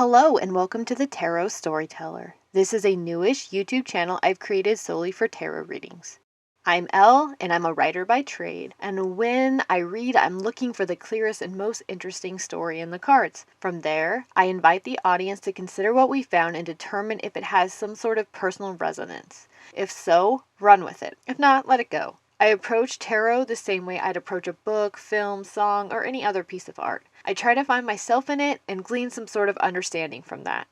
Hello and welcome to the Tarot Storyteller. This is a newish YouTube channel I've created solely for tarot readings. I'm Elle and I'm a writer by trade, and when I read, I'm looking for the clearest and most interesting story in the cards. From there, I invite the audience to consider what we found and determine if it has some sort of personal resonance. If so, run with it. If not, let it go. I approach tarot the same way I'd approach a book, film, song, or any other piece of art. I try to find myself in it and glean some sort of understanding from that.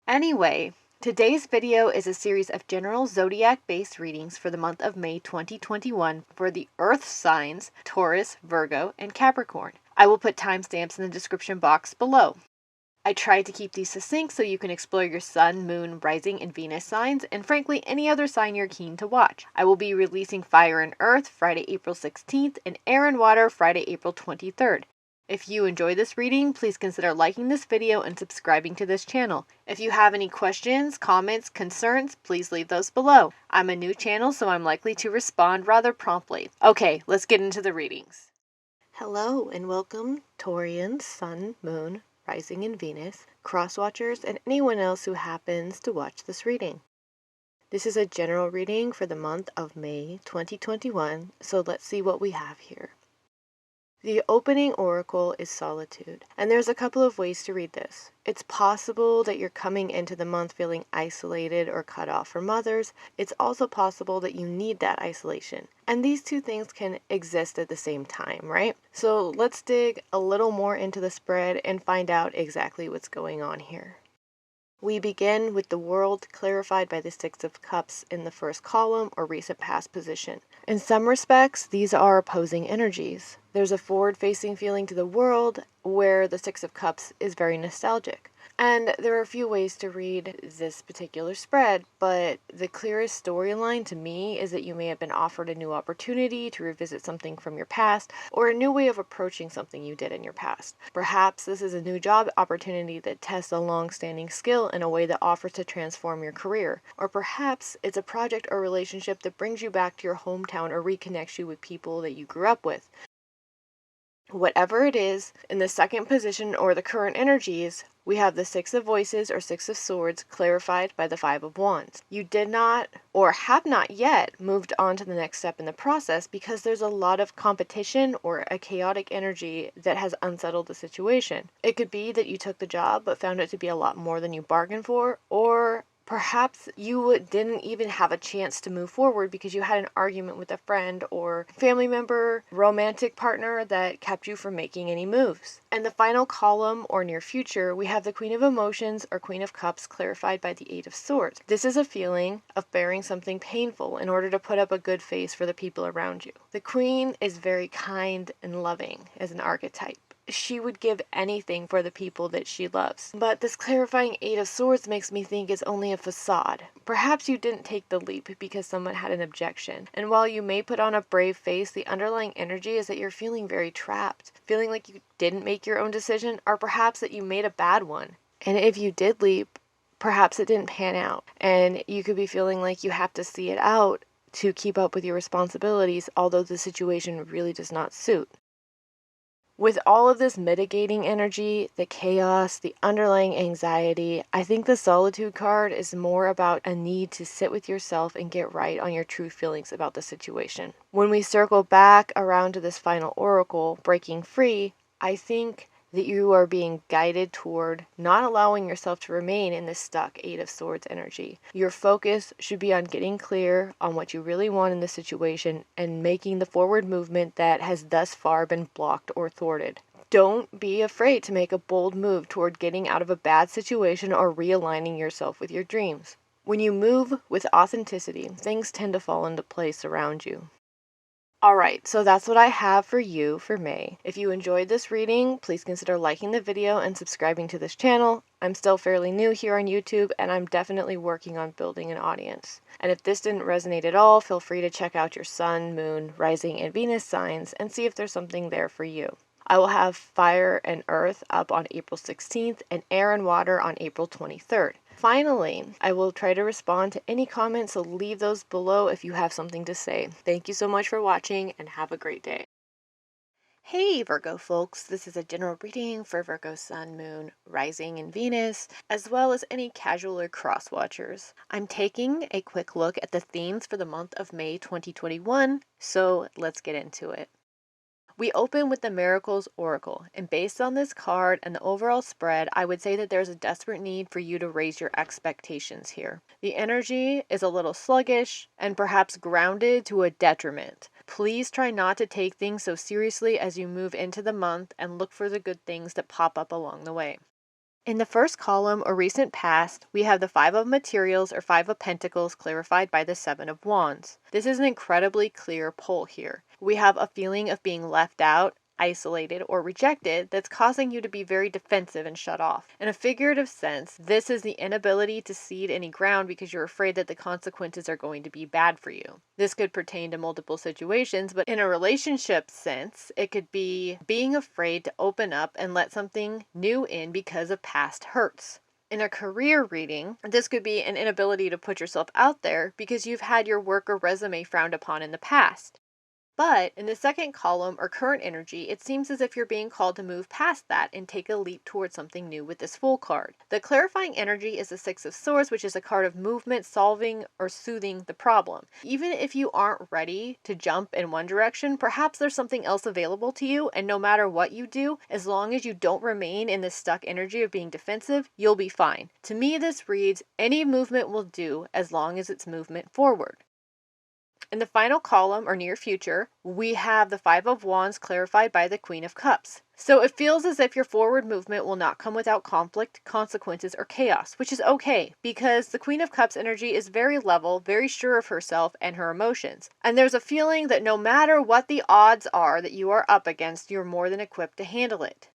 Anyway, today's video is a series of general zodiac-based readings for the month of May 2021 for the Earth signs Taurus, Virgo, and Capricorn. I will put timestamps in the description box below. I tried to keep these succinct so you can explore your Sun, Moon, Rising, and Venus signs, and frankly any other sign you're keen to watch. I will be releasing Fire and Earth Friday, April 16th, and Air and Water Friday, April 23rd. If you enjoy this reading, please consider liking this video and subscribing to this channel. If you have any questions, comments, concerns, please leave those below. I'm a new channel, so I'm likely to respond rather promptly. Okay, let's get into the readings. Hello and welcome, Taurians, Sun, Moon, Rising, and Venus, cross-watchers, and anyone else who happens to watch this reading. This is a general reading for the month of May 2021, so let's see what we have here. The opening oracle is solitude, and there's a couple of ways to read this. It's possible that you're coming into the month feeling isolated or cut off from others. It's also possible that you need that isolation. And these two things can exist at the same time, right? So let's dig a little more into the spread and find out exactly what's going on here. We begin with the world clarified by the Six of Cups in the first column or recent past position. In some respects, these are opposing energies. There's a forward-facing feeling to the world where the Six of Cups is very nostalgic. And there are a few ways to read this particular spread, but the clearest storyline to me is that you may have been offered a new opportunity to revisit something from your past, or a new way of approaching something you did in your past. Perhaps this is a new job opportunity that tests a long-standing skill in a way that offers to transform your career. Or perhaps it's a project or relationship that brings you back to your hometown or reconnects you with people that you grew up with. Whatever it is, in the second position or the current energies, we have the Six of Voices or Six of Swords clarified by the Five of Wands. You did not or have not yet moved on to the next step in the process because there's a lot of competition or a chaotic energy that has unsettled the situation. It could be that you took the job but found it to be a lot more than you bargained for, or perhaps you didn't even have a chance to move forward because you had an argument with a friend or family member, romantic partner that kept you from making any moves. And the final column or near future, we have the Queen of Emotions or Queen of Cups clarified by the Eight of Swords. This is a feeling of bearing something painful in order to put up a good face for the people around you. The Queen is very kind and loving as an archetype. She would give anything for the people that she loves. But this clarifying Eight of Swords makes me think it's only a facade. Perhaps you didn't take the leap because someone had an objection. And while you may put on a brave face, the underlying energy is that you're feeling very trapped, feeling like you didn't make your own decision, or perhaps that you made a bad one. And if you did leap, perhaps it didn't pan out. And you could be feeling like you have to see it out to keep up with your responsibilities, although the situation really does not suit. With all of this mitigating energy, the chaos, the underlying anxiety, I think the Solitude card is more about a need to sit with yourself and get right on your true feelings about the situation. When we circle back around to this final oracle, breaking free, I think that you are being guided toward not allowing yourself to remain in this stuck Eight of Swords energy. Your focus should be on getting clear on what you really want in the situation and making the forward movement that has thus far been blocked or thwarted. Don't be afraid to make a bold move toward getting out of a bad situation or realigning yourself with your dreams. When you move with authenticity, things tend to fall into place around you. Alright, so that's what I have for you for May. If you enjoyed this reading, please consider liking the video and subscribing to this channel. I'm still fairly new here on YouTube, and I'm definitely working on building an audience. And if this didn't resonate at all, feel free to check out your Sun, Moon, Rising, and Venus signs and see if there's something there for you. I will have Fire and Earth up on April 16th and Air and Water on April 23rd. Finally, I will try to respond to any comments, so leave those below if you have something to say. Thank you so much for watching and have a great day. Hey Virgo folks, this is a general reading for Virgo Sun, Moon, Rising, and Venus, as well as any casual or cross watchers. I'm taking a quick look at the themes for the month of May 2021, so let's get into it. We open with the Miracles Oracle, and based on this card and the overall spread, I would say that there's a desperate need for you to raise your expectations here. The energy is a little sluggish and perhaps grounded to a detriment. Please try not to take things so seriously as you move into the month and look for the good things that pop up along the way. In the first column, or recent past, we have the Five of Materials or Five of Pentacles clarified by the Seven of Wands. This is an incredibly clear pull here. We have a feeling of being left out, isolated, or rejected that's causing you to be very defensive and shut off. In a figurative sense, this is the inability to cede any ground because you're afraid that the consequences are going to be bad for you. This could pertain to multiple situations, but in a relationship sense, it could be being afraid to open up and let something new in because of past hurts. In a career reading, this could be an inability to put yourself out there because you've had your work or resume frowned upon in the past. But in the second column, or current energy, it seems as if you're being called to move past that and take a leap towards something new with this Fool card. The clarifying energy is the Six of Swords, which is a card of movement, solving, or soothing the problem. Even if you aren't ready to jump in one direction, perhaps there's something else available to you, and no matter what you do, as long as you don't remain in this stuck energy of being defensive, you'll be fine. To me, this reads, any movement will do as long as it's movement forward. In the final column, or near future, we have the Five of Wands clarified by the Queen of Cups. So it feels as if your forward movement will not come without conflict, consequences, or chaos, which is okay because the Queen of Cups energy is very level, very sure of herself and her emotions. And there's a feeling that no matter what the odds are that you are up against, you're more than equipped to handle it.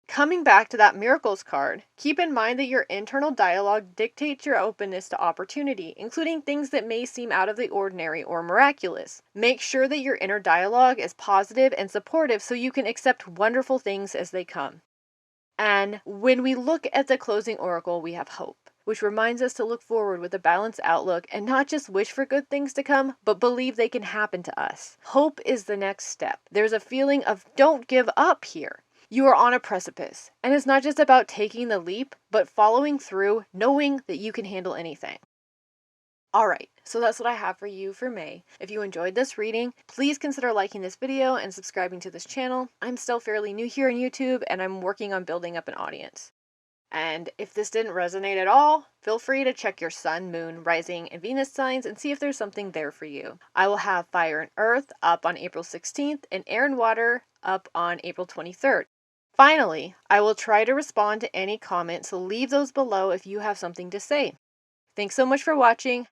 Coming back to that Miracles card, keep in mind that your internal dialogue dictates your openness to opportunity, including things that may seem out of the ordinary or miraculous. Make sure that your inner dialogue is positive and supportive so you can accept wonderful things as they come. And when we look at the closing oracle, we have hope, which reminds us to look forward with a balanced outlook and not just wish for good things to come, but believe they can happen to us. Hope is the next step. There's a feeling of don't give up here. You are on a precipice, and it's not just about taking the leap, but following through, knowing that you can handle anything. Alright, so that's what I have for you for May. If you enjoyed this reading, please consider liking this video and subscribing to this channel. I'm still fairly new here on YouTube, and I'm working on building up an audience. And if this didn't resonate at all, feel free to check your Sun, Moon, Rising, and Venus signs and see if there's something there for you. I will have Fire and Earth up on April 16th and Air and Water up on April 23rd. Finally, I will try to respond to any comments, so leave those below if you have something to say. Thanks so much for watching.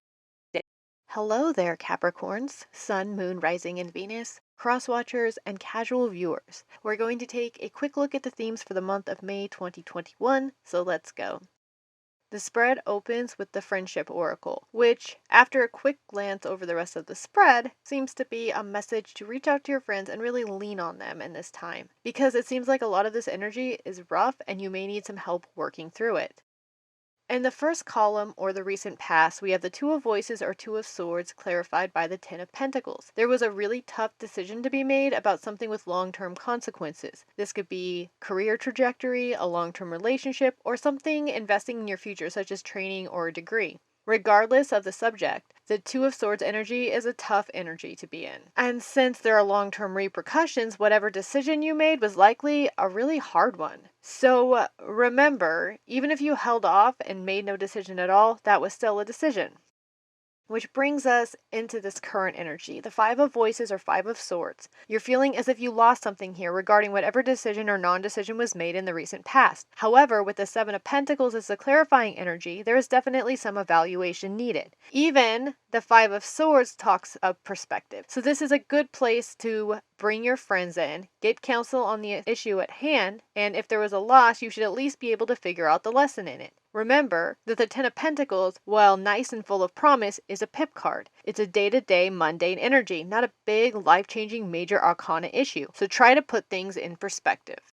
Hello there, Capricorns, Sun, Moon, Rising, and Venus, cross-watchers, and casual viewers. We're going to take a quick look at the themes for the month of May 2021, so let's go. The spread opens with the Friendship Oracle, which, after a quick glance over the rest of the spread, seems to be a message to reach out to your friends and really lean on them in this time, because it seems like a lot of this energy is rough and you may need some help working through it. In the first column, or the recent past, we have the Two of Voices or Two of Swords clarified by the Ten of Pentacles. There was a really tough decision to be made about something with long-term consequences. This could be career trajectory, a long-term relationship, or something investing in your future such as training or a degree. Regardless of the subject, the Two of Swords energy is a tough energy to be in. And since there are long-term repercussions, whatever decision you made was likely a really hard one. So remember, even if you held off and made no decision at all, that was still a decision. Which brings us into this current energy, the Five of Voices or Five of Swords. You're feeling as if you lost something here regarding whatever decision or non-decision was made in the recent past. However, with the Seven of Pentacles as the clarifying energy, there is definitely some evaluation needed. Even the Five of Swords talks of perspective. So this is a good place to bring your friends in, get counsel on the issue at hand, and if there was a loss, you should at least be able to figure out the lesson in it. Remember that the Ten of Pentacles, while nice and full of promise, is a pip card. It's a day-to-day mundane energy, not a big, life-changing major arcana issue. So try to put things in perspective.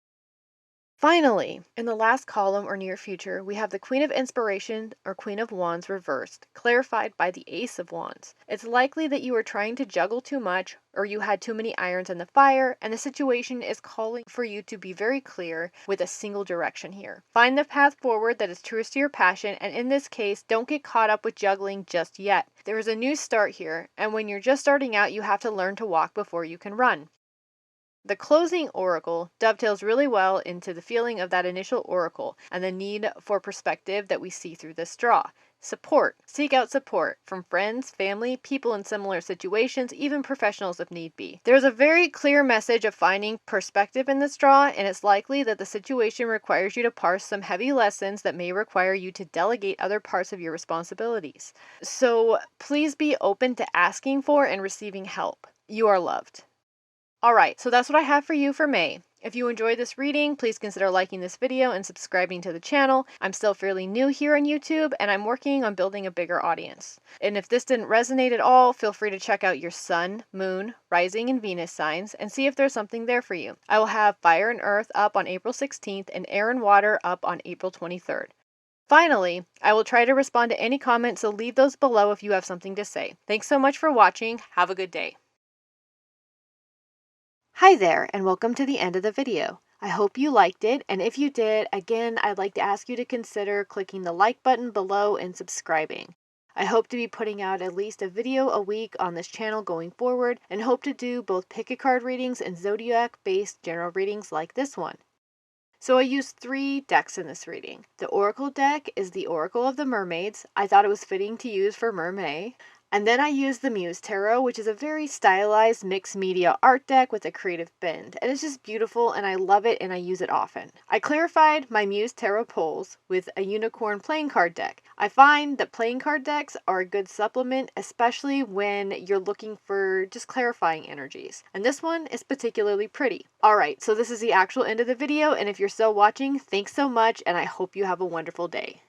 Finally, in the last column or near future, we have the Queen of Inspiration or Queen of Wands reversed, clarified by the Ace of Wands. It's likely that you were trying to juggle too much or you had too many irons in the fire, and the situation is calling for you to be very clear with a single direction here. Find the path forward that is truest to your passion, and in this case, don't get caught up with juggling just yet. There is a new start here, and when you're just starting out, you have to learn to walk before you can run. The closing oracle dovetails really well into the feeling of that initial oracle and the need for perspective that we see through this draw. Support. Seek out support from friends, family, people in similar situations, even professionals if need be. There's a very clear message of finding perspective in this draw, and it's likely that the situation requires you to parse some heavy lessons that may require you to delegate other parts of your responsibilities. So please be open to asking for and receiving help. You are loved. Alright, so that's what I have for you for May. If you enjoyed this reading, please consider liking this video and subscribing to the channel. I'm still fairly new here on YouTube, and I'm working on building a bigger audience. And if this didn't resonate at all, feel free to check out your Sun, Moon, Rising, and Venus signs and see if there's something there for you. I will have Fire and Earth up on April 16th and Air and Water up on April 23rd. Finally, I will try to respond to any comments, so leave those below if you have something to say. Thanks so much for watching. Have a good day. Hi there, and welcome to the end of the video. I hope you liked it, and if you did, again, I'd like to ask you to consider clicking the like button below and subscribing. I hope to be putting out at least a video a week on this channel going forward, and hope to do both pick-a-card readings and zodiac-based general readings like this one. So I used 3 decks in this reading. The Oracle deck is the Oracle of the Mermaids. I thought it was fitting to use for Mermay. And then I used the Muse Tarot, which is a very stylized mixed media art deck with a creative bend. And it's just beautiful, and I love it, and I use it often. I clarified my Muse Tarot pulls with a Unicorn playing card deck. I find that playing card decks are a good supplement, especially when you're looking for just clarifying energies. And this one is particularly pretty. Alright, so this is the actual end of the video, and if you're still watching, thanks so much, and I hope you have a wonderful day.